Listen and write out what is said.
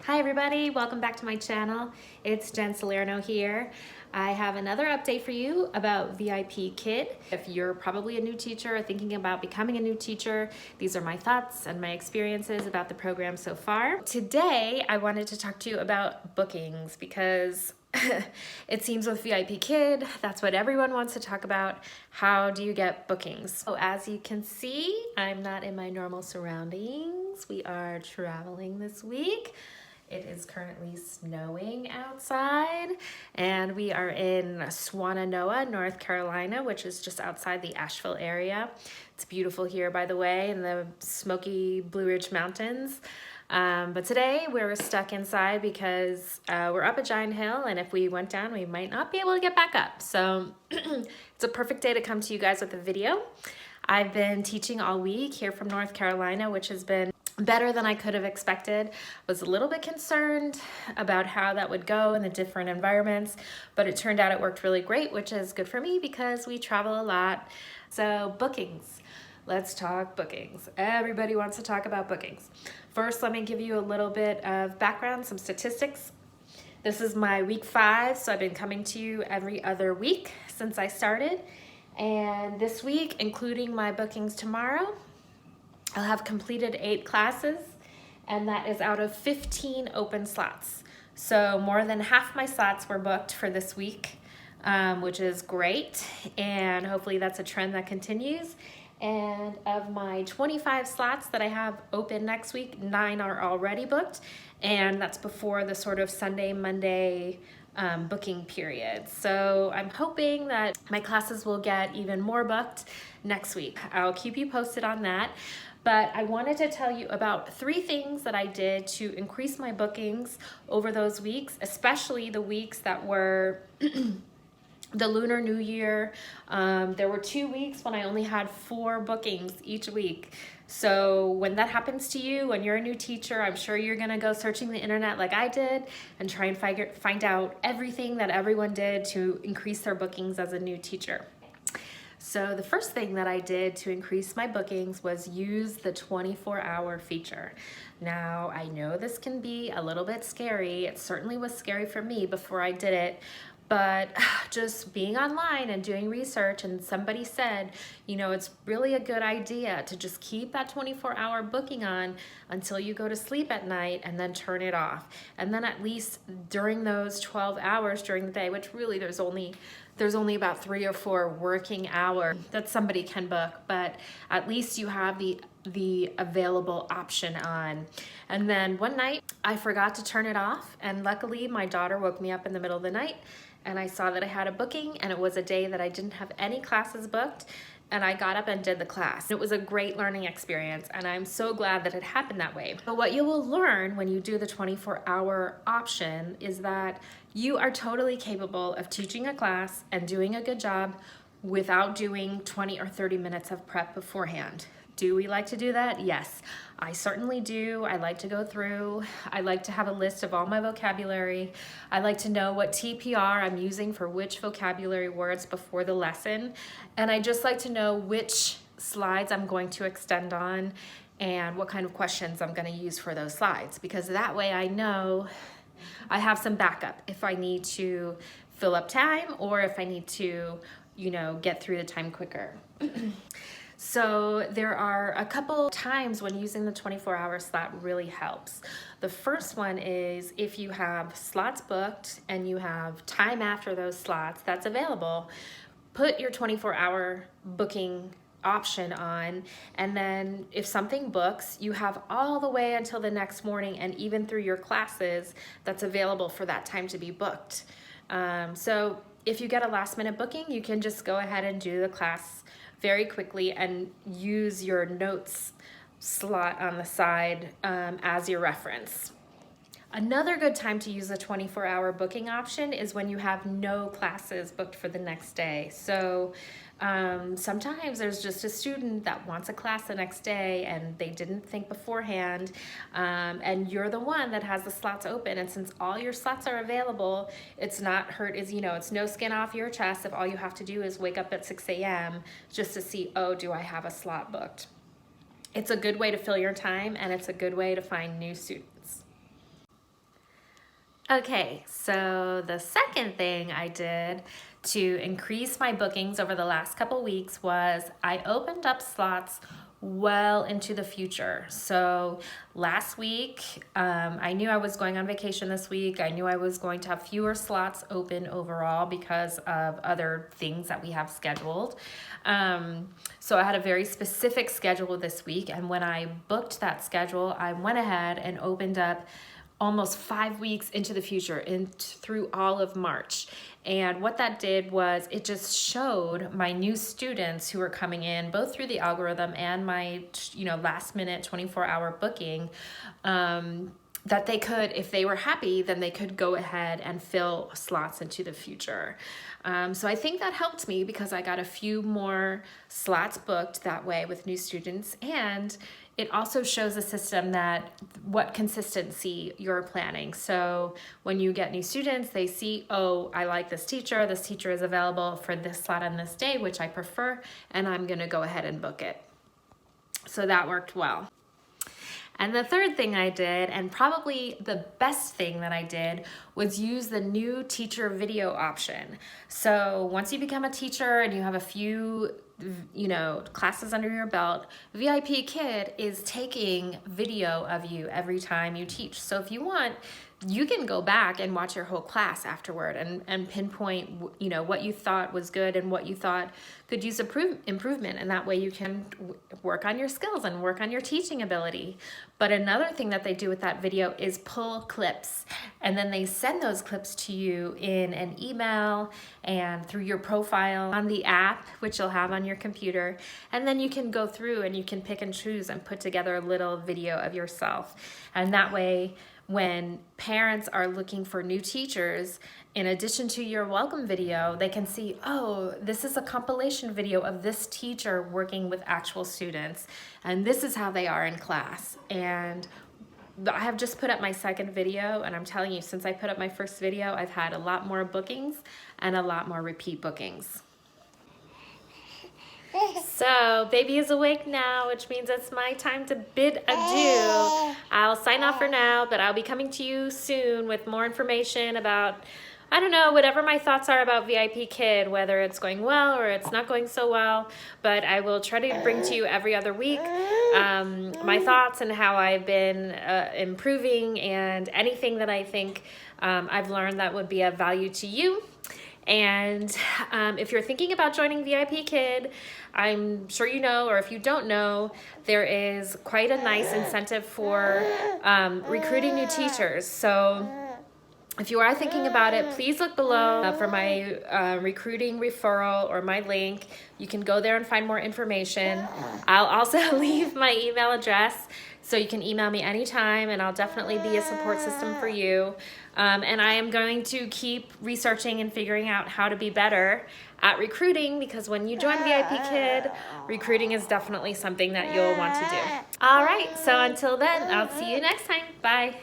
Hi everybody, welcome back to my channel. It's Jen Salerno here. I have another update for you about VIPKid. If you're probably a new teacher or thinking about becoming a new teacher, these are my thoughts and my experiences about the program so far. Today, I wanted to talk to you about bookings because it seems with VIPKid, that's what everyone wants to talk about. How do you get bookings? So as you can see, I'm not in my normal surroundings. We are traveling this week. It is currently snowing outside and we are in Swannanoa, North Carolina, which is just outside the Asheville area. It's beautiful here, by the way, in the smoky Blue Ridge Mountains. But today we're stuck inside because we're up a giant hill, and if we went down, we might not be able to get back up. So it's a perfect day to come to you guys with a video. I've been teaching all week here from North Carolina, which has been better than I could have expected. Was a little bit concerned about how that would go in the different environments, but it turned out it worked really great, which is good for me because we travel a lot. So bookings, let's talk bookings. Everybody wants to talk about bookings. First, let me give you a little bit of background, some statistics. This is my week 5, so I've been coming to you every other week since I started. And this week, including my bookings tomorrow, I'll have completed 8 classes, and that is out of 15 open slots. So more than half my slots were booked for this week, which is great, and hopefully that's a trend that continues. And of my 25 slots that I have open next week, 9 are already booked, and that's before the sort of Sunday, Monday booking period. So I'm hoping that my classes will get even more booked next week. I'll keep you posted on that. But I wanted to tell you about 3 things that I did to increase my bookings over those weeks, especially the weeks that were the Lunar New Year. There were 2 weeks when I only had 4 bookings each week. So when that happens to you, when you're a new teacher, I'm sure you're gonna go searching the internet like I did and try and find out everything that everyone did to increase their bookings as a new teacher. So the first thing that I did to increase my bookings was use the 24-hour feature. Now, I know this can be a little bit scary. It certainly was scary for me before I did it, but just being online and doing research, and somebody said, you know, it's really a good idea to just keep that 24-hour booking on until you go to sleep at night and then turn it off. And then at least during those 12 hours during the day, which really there's only about 3 or 4 working hours that somebody can book, but at least you have the available option on. And then one night I forgot to turn it off, and luckily my daughter woke me up in the middle of the night and I saw that I had a booking, and it was a day that I didn't have any classes booked, and I got up and did the class. It was a great learning experience, and I'm so glad that it happened that way. But what you will learn when you do the 24-hour option is that you are totally capable of teaching a class and doing a good job without doing 20 or 30 minutes of prep beforehand. Do we like to do that? Yes, I certainly do. I like to go through. I like to have a list of all my vocabulary. I like to know what TPR I'm using for which vocabulary words before the lesson. And I just like to know which slides I'm going to extend on and what kind of questions I'm going to use for those slides, because that way I know I have some backup if I need to fill up time or if I need to, you know, get through the time quicker. So there are a couple times when using the 24-hour slot really helps. The first one is if you have slots booked and you have time after those slots that's available, put your 24-hour booking option on, and then if something books, you have all the way until the next morning and even through your classes that's available for that time to be booked. So if you get a last minute booking, you can just go ahead and do the class very quickly and use your notes slot on the side as your reference. Another good time to use the 24-hour booking option is when you have no classes booked for the next day. So sometimes there's just a student that wants a class the next day and they didn't think beforehand, and you're the one that has the slots open, and since all your slots are available, it's no skin off your chest if all you have to do is wake up at 6 a.m. just to see, oh, do I have a slot booked? It's a good way to fill your time, and it's a good way to find new students. Okay, so the second thing I did to increase my bookings over the last couple weeks was I opened up slots well into the future. So last week, I knew I was going on vacation this week. I knew I was going to have fewer slots open overall because of other things that we have scheduled. So I had a very specific schedule this week, and when I booked that schedule, I went ahead and opened up almost 5 weeks into the future through all of March. And what that did was it just showed my new students who were coming in both through the algorithm and my last minute 24-hour booking, that they could, if they were happy, then they could go ahead and fill slots into the future. So I think that helped me because I got a few more slots booked that way with new students, and it also shows the system that what consistency you're planning. So when you get new students, they see, oh, I like this teacher is available for this slot on this day, which I prefer, and I'm gonna go ahead and book it. So that worked well. And the third thing I did, and probably the best thing that I did, was use the new teacher video option. So once you become a teacher and you have a few classes under your belt, VIPKid is taking video of you every time you teach. So if you want, you can go back and watch your whole class afterward and pinpoint what you thought was good and what you thought could use improvement, and that way you can work on your skills and work on your teaching ability. But another thing that they do with that video is pull clips, and then they send those clips to you in an email and through your profile on the app, which you'll have on your computer, and then you can go through and you can pick and choose and put together a little video of yourself. And that way, when parents are looking for new teachers, in addition to your welcome video, they can see, oh, this is a compilation video of this teacher working with actual students, and this is how they are in class. And I have just put up my second video, and I'm telling you, since I put up my first video, I've had a lot more bookings and a lot more repeat bookings. So baby is awake now, which means it's my time to bid adieu. I'll sign off for now, but I'll be coming to you soon with more information about, I don't know, whatever my thoughts are about VIPKid, whether it's going well or it's not going so well. But I will try to bring to you every other week my thoughts and how I've been improving, and anything that I think I've learned that would be of value to you. And if you're thinking about joining VIPKid, I'm sure you know, or if you don't know, there is quite a nice incentive for recruiting new teachers. So if you are thinking about it, please look below for my recruiting referral or my link. You can go there and find more information. I'll also leave my email address, so you can email me anytime, and I'll definitely be a support system for you. And I am going to keep researching and figuring out how to be better at recruiting, because when you join VIPKid, recruiting is definitely something that you'll want to do. All right, so until then, I'll see you next time. Bye.